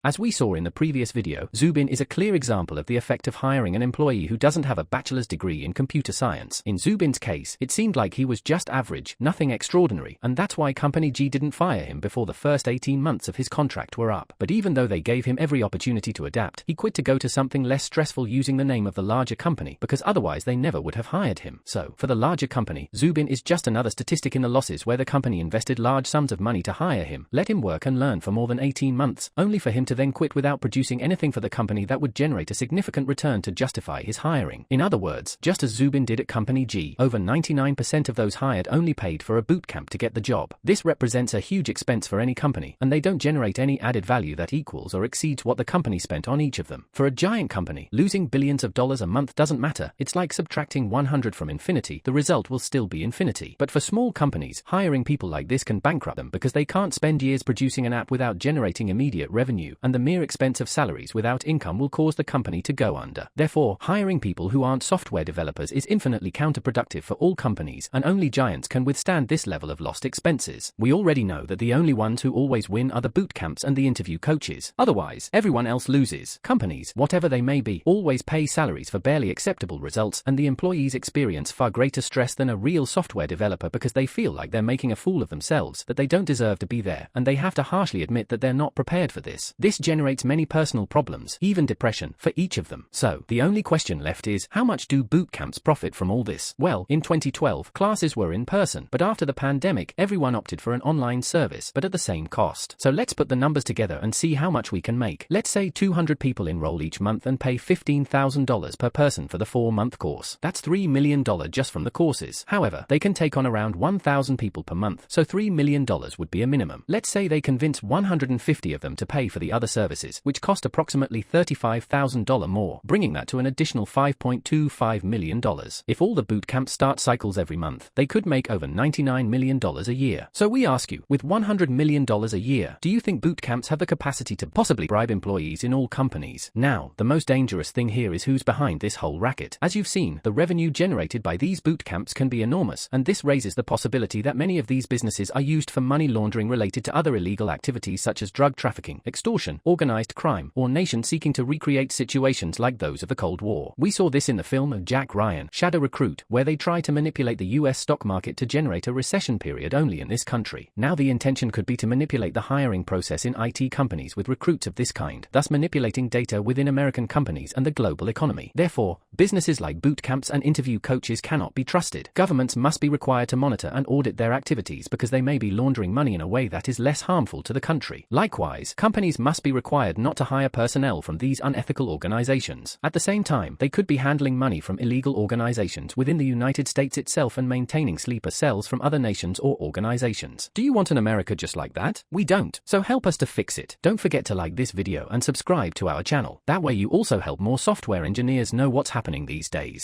As we saw in the previous video, Zubin is a clear example of the effect of hiring an employee who doesn't have a bachelor's degree in computer science. In Zubin's case, it seemed like he was just average, nothing extraordinary, and that's why Company G didn't fire him before the first 18 months of his contract were up. But even though they gave him every opportunity to adapt, he quit to go to something less stressful using the name of the larger company, because otherwise they never would have hired him. So, for the larger company, Zubin is just another statistic in the losses where the company invested large sums of money to hire him, let him work and learn for more than 18 months, only for him to then quit without producing anything for the company that would generate a significant return to justify his hiring. In other words, just as Zubin did at Company G, over 99% of those hired only paid for a bootcamp to get the job. This represents a huge expense for any company, and they don't generate any added value that equals or exceeds what the company spent on each of them. For a giant company, losing billions of dollars a month doesn't matter. It's like subtracting 100 from infinity. The result will still be infinity. But for small companies, hiring people like this can bankrupt them because they can't spend years producing an app without generating immediate revenue, and the mere expense of salaries without income will cause the company to go under. Therefore, hiring people who aren't software developers is infinitely counterproductive for all companies, and only giants can withstand this level of lost expenses. We already know that the only ones who always win are the bootcamps and the interview coaches. Otherwise, everyone else loses. Companies, whatever they may be, always pay salaries for barely acceptable results, and the employees experience far greater stress than a real software developer because they feel like they're making a fool of themselves, that they don't deserve to be there, and they have to harshly admit that they're not prepared for this. This generates many personal problems, even depression, for each of them. So, the only question left is, how much do bootcamps profit from all this? Well, in 2012, classes were in person, but after the pandemic, everyone opted for an online service, but at the same cost. So let's put the numbers together and see how much we can make. Let's say 200 people enroll each month and pay $15,000 per person for the 4-month course. That's $3 million just from the courses. However, they can take on around 1,000 people per month, so $3 million would be a minimum. Let's say they convince 150 of them to pay for the other services, which cost approximately $35,000 more, bringing that to an additional $5.25 million. If all the bootcamp start cycles every month, they could make over $99 million a year. So we ask you, with $100 million a year, do you think bootcamps have the capacity to possibly bribe employees in all companies? Now, the most dangerous thing here is who's behind this whole racket. As you've seen, the revenue generated by these bootcamps can be enormous, and this raises the possibility that many of these businesses are used for money laundering related to other illegal activities such as drug trafficking, extortion, organized crime, or nations seeking to recreate situations like those of the Cold War. We saw this in the film of Jack Ryan, Shadow Recruit, where they try to manipulate the US stock market to generate a recession period only in this country. Now the intention could be to manipulate the hiring process in IT companies with recruits of this kind, thus manipulating data within American companies and the global economy. Therefore, businesses like bootcamps and interview coaches cannot be trusted. Governments must be required to monitor and audit their activities because they may be laundering money in a way that is less harmful to the country. Likewise, companies must be required not to hire personnel from these unethical organizations. At the same time, they could be handling money from illegal organizations within the United States itself and maintaining sleeper cells from other nations or organizations. Do you want an America just like that? We don't. So help us to fix it. Don't forget to like this video and subscribe to our channel. That way you also help more software engineers know what's happening these days.